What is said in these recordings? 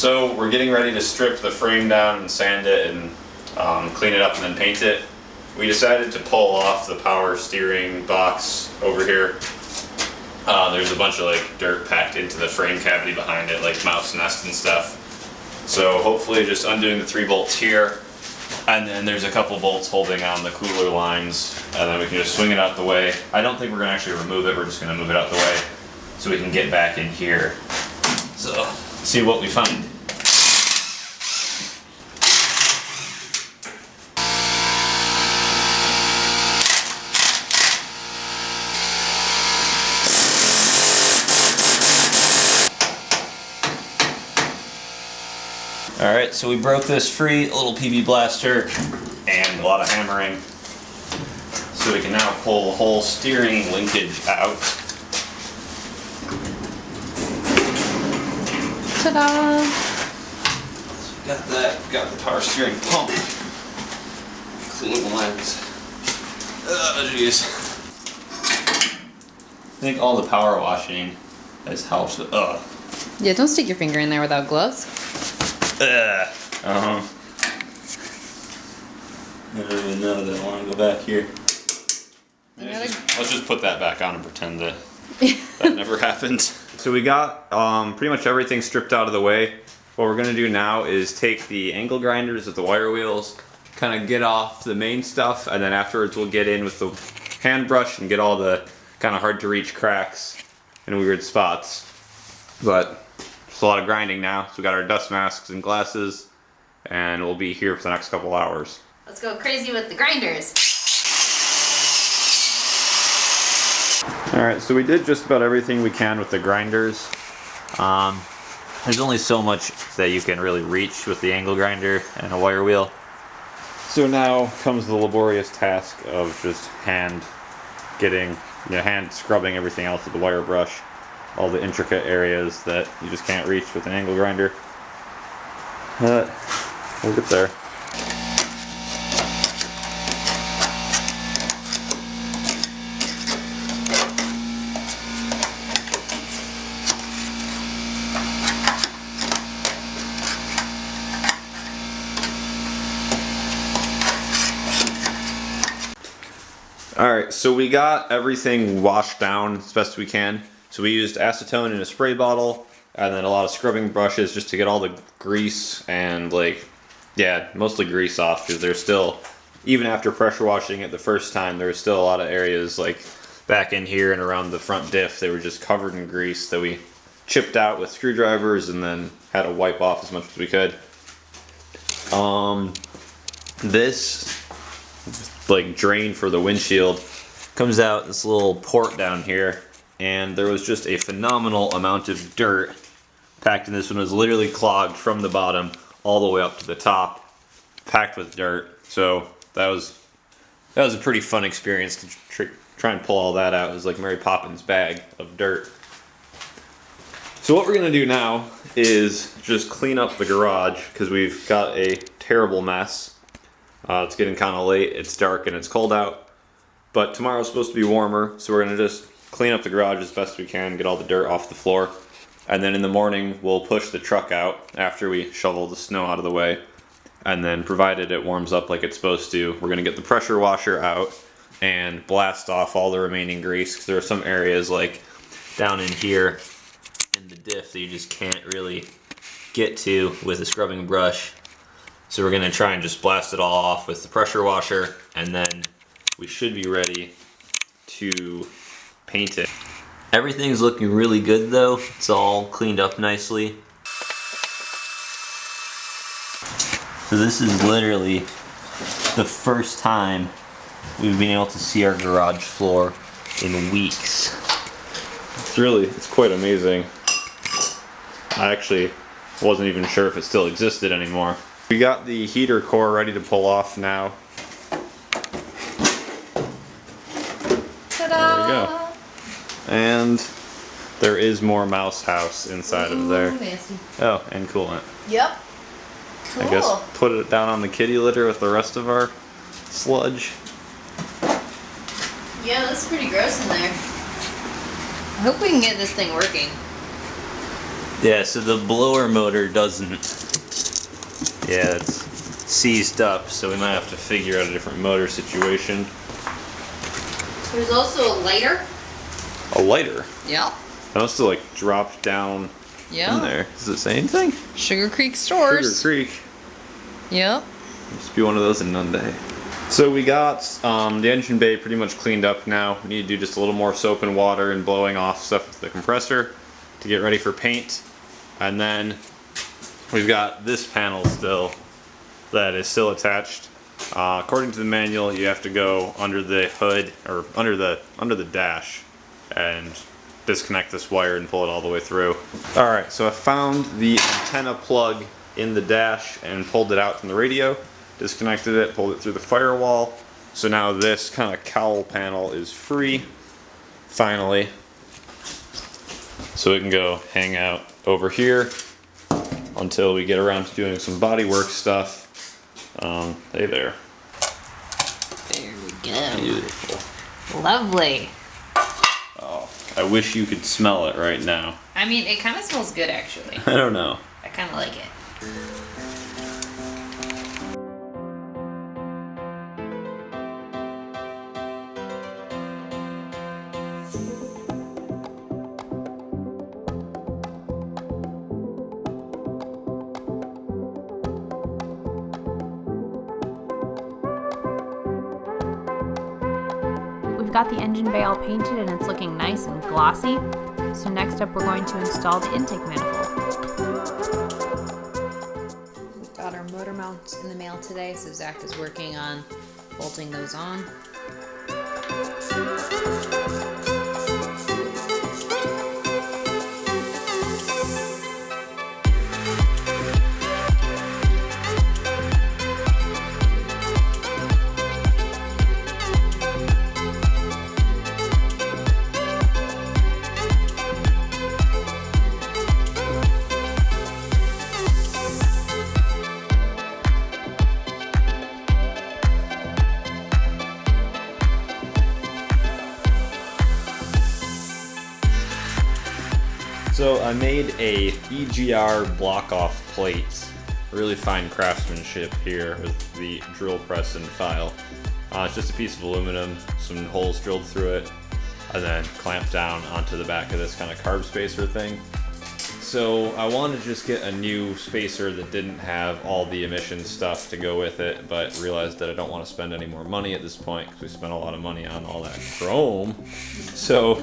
So we're getting ready to strip the frame down and sand it and clean it up and then paint it. We decided to pull off the power steering box over here. There's a bunch of like dirt packed into the frame cavity behind it, like mouse nest and stuff. So hopefully just undoing the 3 bolts here, and then there's a couple bolts holding on the cooler lines, and then we can just swing it out the way. I don't think we're gonna actually remove it, we're just gonna move it out the way so we can get back in here. So, see what we find. Alright, so we broke this free, a little PB blaster, and a lot of hammering. So we can now pull the whole steering linkage out. Ta-da! So got that, got the power steering pump. Clean the lines. Oh jeez. I think all the power washing has helped. Yeah, don't stick your finger in there without gloves. I don't even know that I want to go back here. Let's just put that back on and pretend that that never happened. So we got pretty much everything stripped out of the way. What we're going to do now is take the angle grinders with the wire wheels, kind of get off the main stuff, and then afterwards we'll get in with the hand brush and get all the kind of hard to reach cracks and weird spots. But it's a lot of grinding now, so we got our dust masks and glasses, and we'll be here for the next couple hours. Let's go crazy with the grinders. Alright, so we did just about everything we can with the grinders. There's only so much that you can really reach with the angle grinder and a wire wheel. So now comes the laborious task of just hand scrubbing everything else with the wire brush. All the intricate areas that you just can't reach with an angle grinder. But we'll get there. Alright, so we got everything washed down as best we can. So we used acetone in a spray bottle, and then a lot of scrubbing brushes just to get all the grease and mostly grease off, because there's still, even after pressure washing it the first time, there's still a lot of areas like back in here and around the front diff, they were just covered in grease that we chipped out with screwdrivers and then had to wipe off as much as we could. This like drain for the windshield comes out this little port down here, and there was just a phenomenal amount of dirt packed in this one. It was literally clogged from the bottom all the way up to the top, packed with dirt. So that was a pretty fun experience to try and pull all that out. It was like Mary Poppins' bag of dirt. So what we're gonna do now is just clean up the garage, because we've got a terrible mess. It's getting kind of late, it's dark and it's cold out, but tomorrow's supposed to be warmer, so we're gonna just clean up the garage as best we can, get all the dirt off the floor, and then in the morning we'll push the truck out after we shovel the snow out of the way, and then provided it warms up like it's supposed to, we're gonna get the pressure washer out and blast off all the remaining grease, because there are some areas like down in here in the diff that you just can't really get to with a scrubbing brush. So we're gonna try and just blast it all off with the pressure washer, and then we should be ready to paint it. Everything's looking really good though. It's all cleaned up nicely. So this is literally the first time we've been able to see our garage floor in weeks. It's quite amazing. I actually wasn't even sure if it still existed anymore. We got the heater core ready to pull off now. Ta-da! There we go. And there is more mouse house inside of there. Nasty. Oh, and coolant. Yep. Cool. I guess put it down on the kitty litter with the rest of our sludge. Yeah, that's pretty gross in there. I hope we can get this thing working. Yeah, so the blower motor doesn't. Yeah, it's seized up, so we might have to figure out a different motor situation. There's also a lighter. A lighter? Yeah. That must have like dropped down in there. Does it say anything? Sugar Creek Stores. Sugar Creek. Yep. Must be one of those in Nunday. So we got the engine bay pretty much cleaned up now. We need to do just a little more soap and water and blowing off stuff with the compressor to get ready for paint. And then we've got this panel still that is still attached. According to the manual, you have to go under the hood or under the dash and disconnect this wire and pull it all the way through. All right, so I found the antenna plug in the dash and pulled it out from the radio, disconnected it, pulled it through the firewall. So now this kind of cowl panel is free, finally. So it can go hang out over here until we get around to doing some bodywork stuff. Hey there. There we go. Beautiful. Lovely. Oh, I wish you could smell it right now. I mean, it kind of smells good, actually. I don't know. I kind of like it. We've got the engine bay all painted and it's looking nice and glossy. So next up we're going to install the intake manifold. We got our motor mounts in the mail today, so Zach is working on bolting those on. So I made a EGR block-off plate. Really fine craftsmanship here with the drill press and file. It's just a piece of aluminum, some holes drilled through it, and then clamped down onto the back of this kind of carb spacer thing. So I wanted to just get a new spacer that didn't have all the emission stuff to go with it, but realized that I don't want to spend any more money at this point because we spent a lot of money on all that chrome. So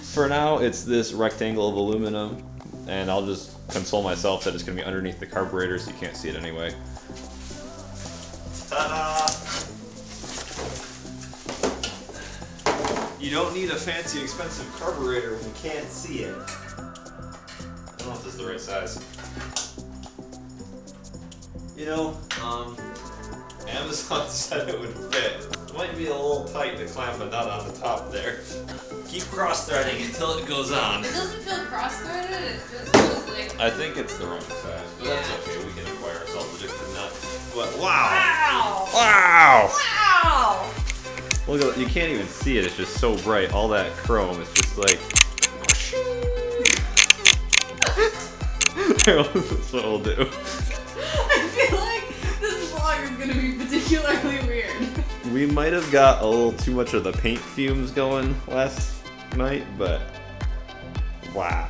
for now, it's this rectangle of aluminum, and I'll just console myself that it's going to be underneath the carburetor so you can't see it anyway. Ta-da! You don't need a fancy, expensive carburetor when you can't see it. I don't know if this is the right size. You know, Amazon said it would fit. It might be a little tight to clamp a nut on the top there. Keep cross-threading until it goes on. It doesn't feel cross-threaded, it just feels like... I think it's the wrong size, but Yeah. that's okay. We can acquire ourselves a different nut. But wow! Wow! Wow! Wow! Look at that. You can't even see it. It's just so bright. All that chrome is just like... That's what we'll do. I feel like this vlog is gonna be particularly weird. We might have got a little too much of the paint fumes going last night, but wow.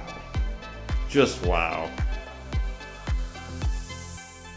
Just wow.